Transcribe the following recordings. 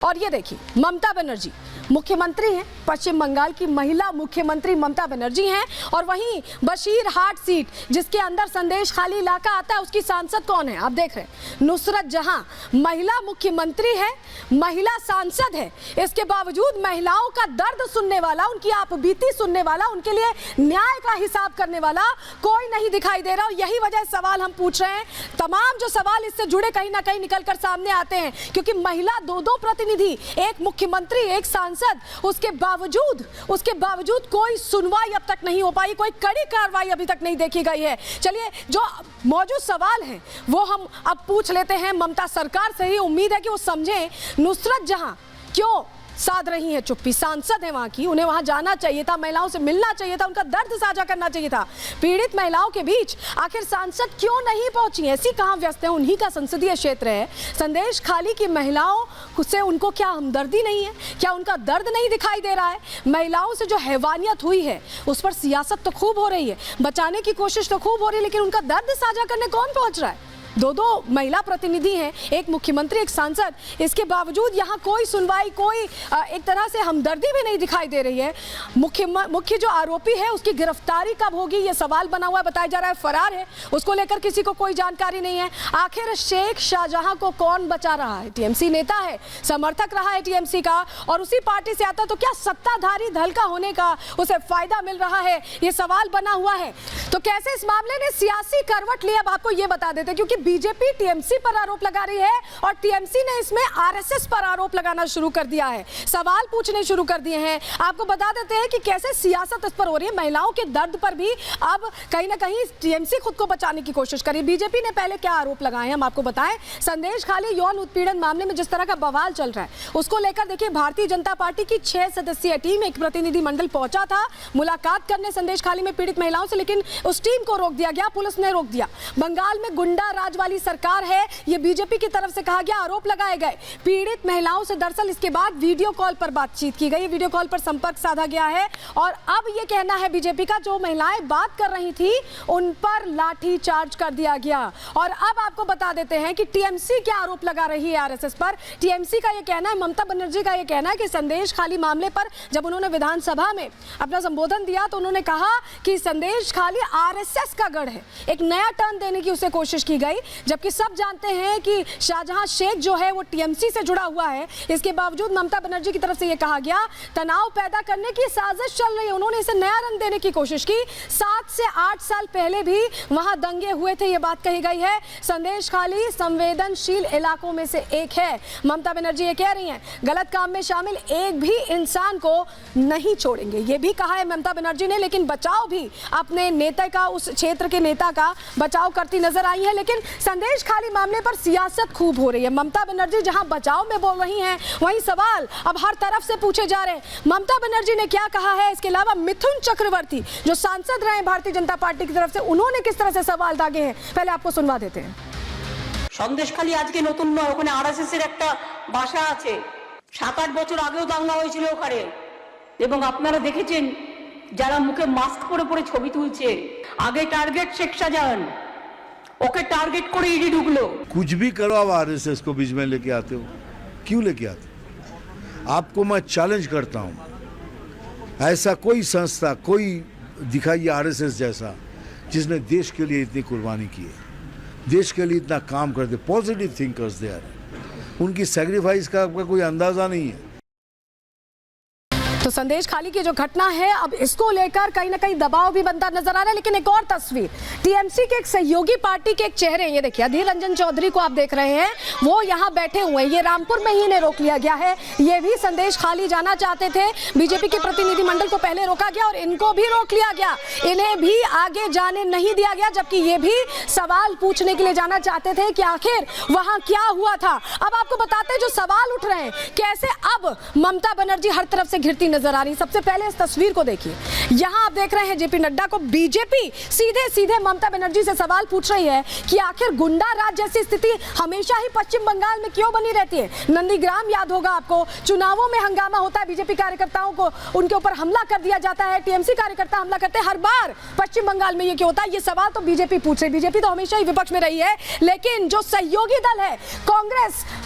और ये देखिए ममता बनर्जी मुख्यमंत्री हैं, पश्चिम बंगाल की महिला मुख्यमंत्री ममता बनर्जी हैं। और वहीं बशीरहाट सीट जिसके अंदर संदेश खाली इलाका आता है, उसकी सांसद कौन है आप देख रहे हैं, नुसरत जहां। महिला मुख्यमंत्री है, महिला सांसद है, इसके बावजूद महिलाओं का दर्द सुनने वाला, उनकी आपबीती सुनने वाला, उनके लिए न्याय का हिसाब करने वाला कोई नहीं दिखाई दे रहा। और यही वजह सवाल हम पूछ रहे हैं, तमाम जो सवाल इससे जुड़े कहीं ना कहीं निकल कर सामने आते हैं, क्योंकि महिला दो प्रतिनिधि, एक मुख्यमंत्री एक सांसद, उसके बावजूद कोई सुनवाई अब तक नहीं हो पाई, कोई कड़ी कार्रवाई अभी तक नहीं देखी गई है। चलिए जो मौजूद सवाल हैं वो हम अब पूछ लेते हैं ममता सरकार से ही। उम्मीद है कि वो समझें नुसरत जहां क्यों साध रही है चुप्पी। सांसद है वहां की, उन्हें वहां जाना चाहिए था, महिलाओं से मिलना चाहिए था, उनका दर्द साझा करना चाहिए था। पीड़ित महिलाओं के बीच आखिर सांसद क्यों नहीं पहुंची, ऐसी कहां व्यस्त है, उन्हीं का संसदीय क्षेत्र है। संदेश खाली की महिलाओं से उनको क्या हमदर्दी नहीं है, क्या उनका दर्द नहीं दिखाई दे रहा है? महिलाओं से जो हैवानियत हुई है उस पर सियासत तो खूब हो रही है, बचाने की कोशिश तो खूब हो रही है, लेकिन उनका दर्द साझा करने कौन पहुंच रहा है? दो महिला प्रतिनिधि हैं, एक मुख्यमंत्री एक सांसद, इसके बावजूद यहाँ कोई सुनवाई, कोई एक तरह से हमदर्दी भी नहीं दिखाई दे रही है। मुख्य जो आरोपी है उसकी गिरफ्तारी कब होगी ये सवाल बना हुआ है, बताया जा रहा है फरार है, उसको लेकर किसी को कोई जानकारी नहीं है। आखिर शेख शाहजहां को कौन बचा रहा है? टीएमसी नेता है, समर्थक रहा है टीएमसी का, और उसी पार्टी से आता, तो क्या सत्ताधारी दल का होने का उसे फायदा मिल रहा है, ये सवाल बना हुआ है। तो कैसे इस मामले ने सियासी करवट ली, अब आपको ये बता देते, क्योंकि बीजेपी टीएमसी पर आरोप लगा रही है और टीएमसी ने इसमें आरएसएस पर आरोप लगाना शुरू कर दिया है, सवाल पूछने शुरू कर दिए हैं। आपको बता देते हैं कि कैसे सियासत इस पर हो रही है, महिलाओं के दर्द पर भी अब कहीं ना कहीं टीएमसी खुद को बचाने की कोशिश करी। बीजेपी ने पहले क्या आरोप लगाए हैं हम आपको बताएं। संदेश खाली यौन उत्पीड़न मामले में जिस तरह का बवाल चल रहा है उसको लेकर देखिए, भारतीय जनता पार्टी की 6 सदस्यीय टीम, एक प्रतिनिधिमंडल पहुंचा था मुलाकात करने संदेश खाली में पीड़ित महिलाओं से, लेकिन उस टीम को रोक दिया गया, पुलिस ने रोक दिया। बंगाल में गुंडा राज वाली सरकार है, ये बीजेपी की तरफ से कहा गया, आरोप लगाए गए। पीड़ित महिलाओं से दरअसल इसके बाद वीडियो कॉल पर बातचीत की गई, वीडियो कॉल पर संपर्क साधा गया है, और अब ये कहना है बीजेपी का, जो महिलाएं बात कर रही थी उन पर लाठी चार्ज कर दिया गया। और अब आपको बता देते हैं कि टीएमसी क्या आरोप लगा रही है आरएसएस पर। टीएमसी का ये कहना है, ममता बनर्जी का ये कहना है कि संदेश खाली मामले पर जब उन्होंने विधानसभा में अपना संबोधन दिया तो उन्होंने कहा कि संदेश खाली आरएसएस का गढ़ है, एक नया टर्न देने की उसे कोशिश की गई, जबकि सब जानते हैं कि शाहजहां शेख जो है वो टीएमसी से जुड़ा हुआ है। इसके बावजूद ममता बनर्जी की तरफ से ये कहा गया तनाव पैदा करने की साजिश चल रही है, उन्होंने इसे नया रंग देने की कोशिश की। 7 से 8 साल पहले भी वहां दंगे हुए थे, ये बात कही गई है। संदेश खाली संवेदनशील इलाकों में से एक है। ममता बनर्जी ये कह रही हैं गलत काम में शामिल एक भी इंसान को नहीं छोड़ेंगे, ये भी कहा है ममता बनर्जी ने। लेकिन बचाव भी अपने नेता का, उस क्षेत्र के नेता का बचाव करती नजर आई है। लेकिन संदेश खाली मामले पर सियासत खूब हो रही है। ममता बनर्जी जहां बचाव में बोल रही हैं, वहीं सवाल अब हर तरफ से पूछे जा रहे हैं। ममता बनर्जी ने क्या कहा है, इसके अलावा मिथुन चक्रवर्ती जो सांसद रहे भारतीय जनता पार्टी की तरफ से, उन्होंने किस तरह से सवाल दागे हैं, पहले आपको सुनवा देते हैं। সন্দেশখালী আজকে নতুন নয়, ওখানে আরএসএস এর একটা বাসা আছে। 7-8 বছর আগেও দাঙ্গা হয়েছিল ওখানে, এবং আপনারা দেখেছেন যারা মুখে মাস্ক পরে পরে ছবি তুলছে। আগে target Sheikh Shahjahan, okay target को ईडी ढूंढ कुछ भी करो, आप आरएसएस को बीच में लेके आते हो, क्यों लेके आते हो? आपको मैं चैलेंज करता हूं, ऐसा कोई संस्था, कोई दिखाइए आरएसएस जैसा जिसने देश के लिए इतनी कुर्बानी की है, देश के लिए इतना काम करते, पॉजिटिव थिंकर्स दे आर, उनकी सैक्रिफाइस का आपका कोई अंदाजा नहीं है। तो संदेश खाली की जो घटना है, अब इसको लेकर कहीं ना कहीं दबाव भी बनता नजर आ रहा है। लेकिन एक और तस्वीर, टीएमसी के एक सहयोगी पार्टी के एक चेहरे, ये देखिए अधीर रंजन चौधरी को आप देख रहे हैं, वो यहाँ बैठे हुए हैं। ये रामपुर में ही इन्हें रोक लिया गया है, ये भी संदेश खाली जाना चाहते थे, बीजेपी के प्रतिनिधिमंडल को पहले रोका गया और इनको भी रोक लिया गया, इन्हें भी आगे जाने नहीं दिया गया, जबकि ये भी सवाल पूछने के लिए जाना चाहते थे कि आखिर वहां क्या हुआ था। अब आपको बताते हैं जो सवाल उठ रहे हैं, कैसे अब अब ममता बनर्जी हर तरफ से घिरती नजर आ रही। सबसे पहले इस तस्वीर को देखिए, यहां आप देख रहे हैं जेपी नड्डा को बीजेपी सीधे सीधे ममता बनर्जी से सवाल पूछ रही है कि आखिर गुंडा राज जैसी स्थिति हमेशा ही पश्चिम बंगाल में क्यों बनी रहती है। नंदीग्राम याद होगा आपको, चुनावों में हंगामा होता है, बीजेपी कार्यकर्ताओं को उनके ऊपर हमला कर दिया जाता है, टीएमसी कार्यकर्ता हमला करते हैं। हर बार पश्चिम बंगाल में ये क्यों होता है, ये सवाल तो बीजेपी पूछ रही। बीजेपी तो हमेशा ही विपक्ष में रही है, लेकिन जो सहयोगी दल है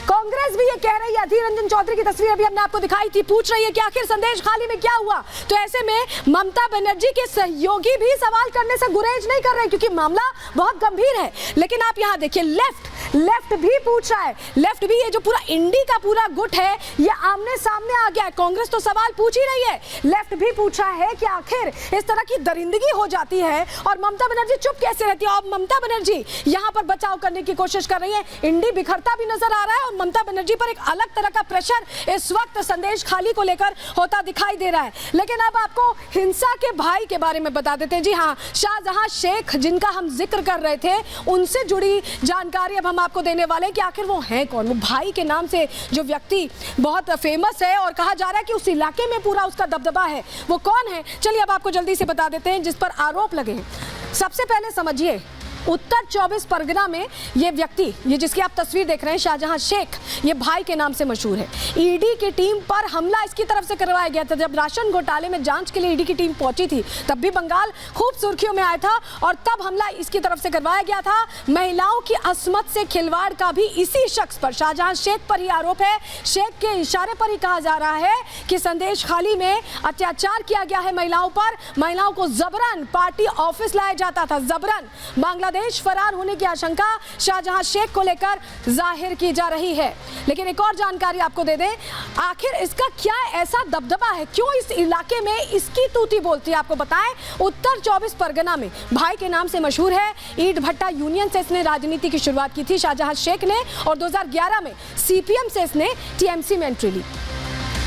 कांग्रेस भी ये कह रही है। अधीर रंजन चौधरी की तस्वीर अभी हमने आपको दिखाई थी, पूछ रही है कि आखिर संदेश खाली में क्या हुआ। तो ऐसे में ममता बनर्जी के सहयोगी भी सवाल करने से गुरेज नहीं कर रहे, क्योंकि मामला बहुत गंभीर है। लेकिन आप यहां देखिए, लेफ्ट भी पूछ रहा है। लेफ्ट भी, ये जो पूरा इंडी का पूरा गुट है, ये आमने सामने आ गया है। कांग्रेस तो सवाल पूछ ही रही है, लेफ्ट भी पूछ रहा है कि आखिर इस तरह की दरिंदगी हो जाती है और ममता बनर्जी चुप कैसे रहती है। और ममता बनर्जी यहां पर बचाव करने की कोशिश कर रही है। इंडी बिखरता भी नजर आ रहा है और ममता बनर्जी पर एक अलग तरह का प्रेशर इस वक्त संदेश खाली को लेकर होता दिखाई दे रहा है। लेकिन अब आपको हिंसा के भाई के बारे में बता देते हैं। जी हाँ, शाहजहां शेख जिनका हम जिक्र कर रहे थे, उनसे जुड़ी जानकारी अब हम आपको देने वाले हैं कि आखिर वो हैं कौन। वो भाई के नाम से जो व्यक्ति बहुत फेमस है और कहा जा रहा है कि उस इलाके में पूरा उसका दबदबा है, वो कौन है, चलिए अब आपको जल्दी से बता देते हैं जिस पर आरोप लगे हैं। सबसे पहले समझिए, उत्तर 24 परगना में ये व्यक्ति, ये जिसकी आप तस्वीर देख रहे हैं, शाहजहां शेख, ये भाई के नाम से मशहूर है। ईडी की टीम पर हमला इसकी तरफ से करवाया गया था। जब राशन घोटाले में जांच के लिए ईडी की टीम पहुंची थी, तब भी बंगाल खूब सुर्खियों में आया था और तब हमला इसकी तरफ से करवाया गया था। महिलाओं की अस्मत से खिलवाड़ का भी इसी शख्स पर, शाहजहां शेख पर ही आरोप है। शेख के इशारे पर ही कहा जा रहा है कि संदेश खाली में अत्याचार किया गया है महिलाओं पर। महिलाओं को जबरन पार्टी ऑफिस लाया जाता था, जबरन। बांग्लादेश फरार होने की आशंका शाहजहां शेख को लेकर जाहिर की जा रही है। लेकिन एक और जानकारी आपको दे दें, आखिर इसका क्या ऐसा दबदबा है, क्यों इस इलाके में इसकी तूती बोलती है, आपको बताएं। उत्तर 24 परगना में भाई के नाम से मशहूर है। ईंट भट्टा यूनियन से इसने राजनीति की शुरुआत की थी शाहजहां शेख ने, और 2011 में सीपीएम से इसने टीएमसी में एंट्री ली,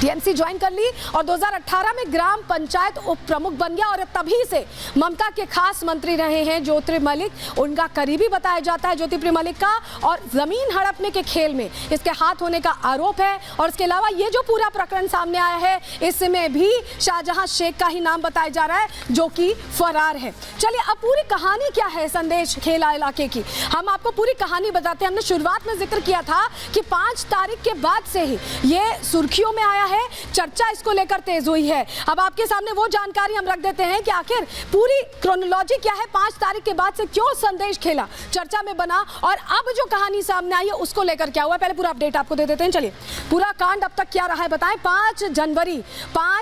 टीएमसी ज्वाइन कर ली और 2018 में ग्राम पंचायत उप प्रमुख बन गया। और तभी से ममता के खास मंत्री रहे हैं ज्योति मलिक, उनका करीबी बताया जाता है ज्योति मलिक का। और जमीन हड़पने के खेल में इसके हाथ होने का आरोप है। और इसके अलावा ये जो पूरा प्रकरण सामने आया है, इसमें भी शाहजहां शेख का ही नाम बताया जा रहा है, जो कि फरार है। चलिए अब पूरी कहानी क्या है संदेश खेला इलाके की, हम आपको पूरी कहानी बताते हैं। हमने शुरुआत में जिक्र किया था कि 5 तारीख के बाद से ही ये सुर्खियों में आया है, चर्चा इसको लेकर तेज हुई है। अब आपके सामने वो जानकारी हम रख देते हैं कि आखिर पूरी क्रोनोलॉजी क्या है, 5 तारीख के बाद से क्यों संदेश खेला चर्चा में बना और अब जो कहानी सामने आई है उसको लेकर क्या हुआ। पहले पूरा अपडेट आपको दे देते हैं। चलिए पूरा कांड अब तक क्या रहा है बताएं। 5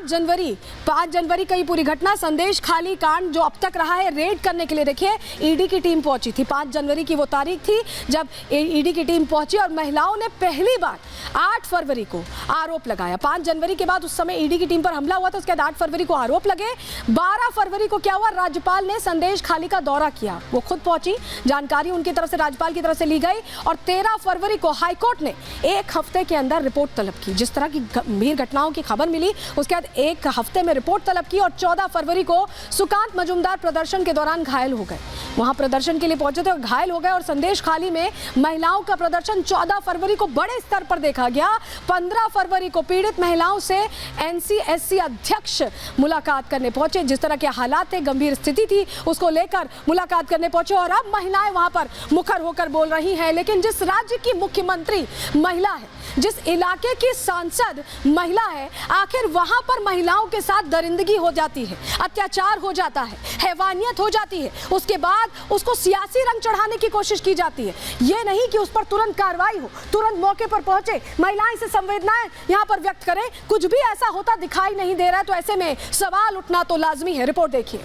जनवरी का ये पूरी घटना, संदेश खाली कांड जो अब तक रहा है, रेड करने के लिए देखिए ईडी की टीम पहुंची थी। 5 जनवरी की वो तारीख थी जब ईडी की टीम पहुंची और महिलाओं ने पहली बार 8 फरवरी को आरोप लगाया। 5 जनवरी के बाद उस समय ईडी की टीम पर हमला हुआ था, उसके बाद 8 फरवरी को आरोप लगे। 12 फरवरी को क्या हुआ, राज्यपाल ने संदेश खाली का दौरा किया, वो खुद पहुंची, जानकारी उनकी तरफ से राज्यपाल की तरफ से ली गई। और 13 फरवरी को हाईकोर्ट ने 1 हफ्ते के अंदर रिपोर्ट तलब की। जिस तरह की गंभीर घटनाओं की खबर मिली उसके बाद 1 हफ्ते में रिपोर्ट तलब की। और 14 फरवरी को सुकांत मजूमदार प्रदर्शन के दौरान घायल हो गए, वहां प्रदर्शन के लिए पहुंचे थे और घायल हो गए। और संदेश खाली में महिलाओं का प्रदर्शन 14 फरवरी को बड़े स्तर पर देखा गया। 15 फरवरी को पीड़ित महिलाओं से एनसीएससी अध्यक्ष मुलाकात करने पहुंचे। जिस तरह के हालात थे, गंभीर स्थिति थी, उसको लेकर मुलाकात करने पहुंचे और अब महिलाएं वहां पर मुखर होकर बोल रही हैं। लेकिन जिस राज्य की मुख्यमंत्री महिला है, जिस इलाके की सांसद महिला है, आखिर वहां पर महिलाओं के साथ दरिंदगी हो जाती है, अत्याचार हो जाता है, हैवानियत हो जाती है, उसके बाद उसको सियासी रंग चढ़ाने की कोशिश की जाती है। ये नहीं कि उस पर तुरंत कार्रवाई हो, तुरंत मौके पर पहुंचे, महिलाएं से संवेदनाएं यहां पर व्यक्त करें, कुछ भी ऐसा होता दिखाई नहीं दे रहा है। तो ऐसे में सवाल उठना तो लाजमी है। रिपोर्ट देखिए।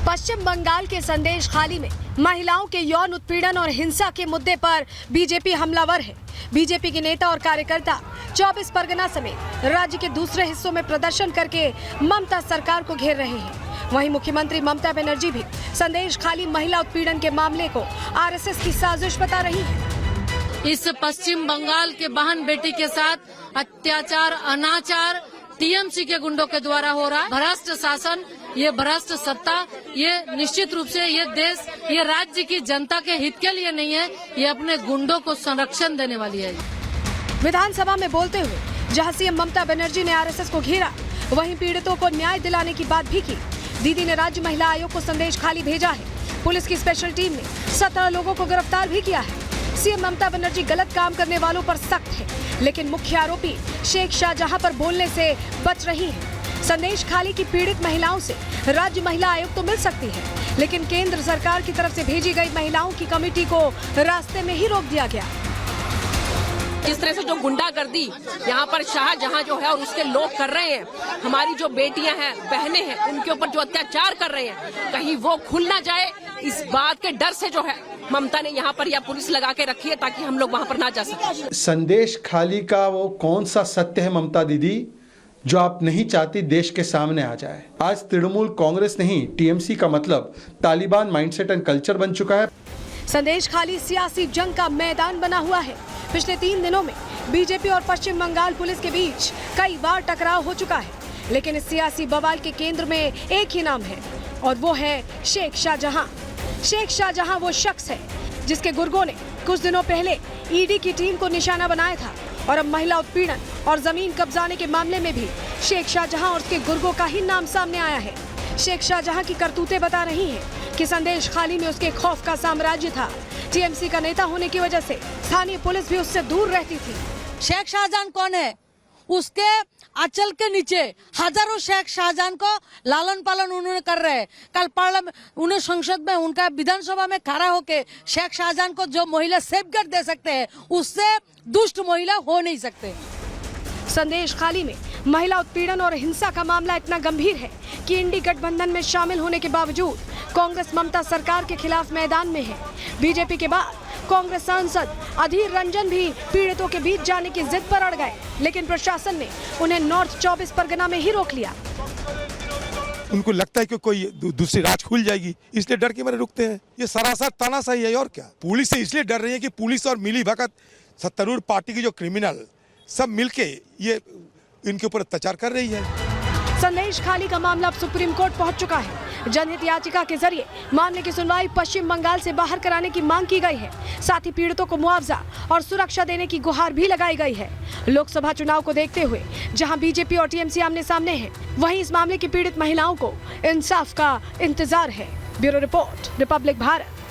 पश्चिम बंगाल के संदेश खाली में महिलाओं के यौन उत्पीड़न और हिंसा के मुद्दे पर बीजेपी हमलावर है। बीजेपी के नेता और कार्यकर्ता 24 परगना समेत राज्य के दूसरे हिस्सों में प्रदर्शन करके ममता सरकार को घेर रहे हैं। वहीं मुख्यमंत्री ममता बनर्जी भी संदेश खाली महिला उत्पीड़न के मामले को आरएसएस की साजिश बता रही है। इस पश्चिम बंगाल के बहन बेटी के साथ अत्याचार, अनाचार टीएमसी के गुंडों के द्वारा हो रहा है। भ्रष्ट शासन, ये भ्रष्ट सत्ता, ये निश्चित रूप से ये देश, ये राज्य की जनता के हित के लिए नहीं है, ये अपने गुंडों को संरक्षण देने वाली है। विधानसभा में बोलते हुए जहां सीएम ममता बनर्जी ने आरएसएस को घेरा, वहीं पीड़ितों को न्याय दिलाने की बात भी की। दीदी ने राज्य महिला आयोग को संदेश खाली भेजा है। पुलिस की स्पेशल टीम ने 17 लोगों को गिरफ्तार भी किया है। सीएम ममता बनर्जी गलत काम करने वालों पर सख्त है, लेकिन मुख्य आरोपी शेख शाहजहां पर बोलने से बच रही है। संदेश खाली की पीड़ित महिलाओं से राज्य महिला आयोग तो मिल सकती है, लेकिन केंद्र सरकार की तरफ से भेजी गई महिलाओं की कमेटी को रास्ते में ही रोक दिया गया। जिस तरह से जो गुंडागर्दी यहाँ पर शाहजहां जो है और उसके लोग कर रहे हैं, हमारी जो बेटियां हैं, बहनें हैं, उनके ऊपर जो अत्याचार कर रहे हैं, कहीं वो खुल ना जाए, इस बात के डर से जो है ममता ने यहाँ पर या पुलिस लगा के रखी है ताकि हम लोग वहाँ पर ना जा सकें। संदेश खाली का वो कौन सा सत्य है ममता दीदी जो आप नहीं चाहती देश के सामने आ जाए? आज तृणमूल कांग्रेस नहीं, टीएमसी का मतलब तालिबान माइंडसेट एंड कल्चर बन चुका है। संदेश खाली सियासी जंग का मैदान बना हुआ है। पिछले 3 दिनों में बीजेपी और पश्चिम बंगाल पुलिस के बीच कई बार टकराव हो चुका है, लेकिन इस सियासी बवाल के केंद्र में एक ही नाम है और वो है शेख शाहजहां। शेख शाहजहां वो शख्स है जिसके गुर्गों ने कुछ दिनों पहले ईडी की टीम को निशाना बनाया था और अब महिला उत्पीड़न और जमीन कब्जाने के मामले में भी शेख शाहजहां और उसके गुर्गों का ही नाम सामने आया है। शेख शाहजहां की करतूतें बता रही हैं कि संदेश खाली में उसके खौफ का साम्राज्य था। टीएमसी का नेता होने की वजह से स्थानीय पुलिस भी उससे दूर रहती थी। शेख शाहजहां कौन है? उसके आंचल के नीचे हजारों शेख शाहजहां को लालन पालन उन्होंने कर रहे हैं। कल पार्लियामेंट, उन्हें संसद में, उनका विधानसभा में खड़ा होके शेख शाहजहां को जो महिला सेफगार्ड दे सकते हैं, उससे दुष्ट महिला हो नहीं सकते। संदेश खाली में महिला उत्पीड़न और हिंसा का मामला इतना गंभीर है कि इंडी गठबंधन में शामिल होने के बावजूद कांग्रेस ममता सरकार के खिलाफ मैदान में है। बीजेपी के बाद कांग्रेस सांसद अधीर रंजन भी पीड़ितों के बीच जाने की जिद पर अड़ गए, लेकिन प्रशासन ने उन्हें नॉर्थ 24 परगना में ही रोक लिया। उनको लगता है कि कोई दूसरी राज खुल जाएगी, इसलिए डर के मारे रुकते हैं। ये सरासर तानाशाही है और क्या। पुलिस से इसलिए डर रही है कि पुलिस और मिली भगत सत्तारूढ़ पार्टी की जो क्रिमिनल सब मिलके ये इनके ऊपर अत्याचार कर रही है। संदेश खाली का मामला अब सुप्रीम कोर्ट पहुंच चुका है। जनहित याचिका के जरिए मामले की सुनवाई पश्चिम बंगाल से बाहर कराने की मांग की गई है। साथ ही पीड़ितों को मुआवजा और सुरक्षा देने की गुहार भी लगाई गई है। लोकसभा चुनाव को देखते हुए जहां बीजेपी और टीएमसी आमने सामने हैं, वहीं इस मामले की पीड़ित महिलाओं को इंसाफ का इंतजार है। Bureau report, Republic Bharat.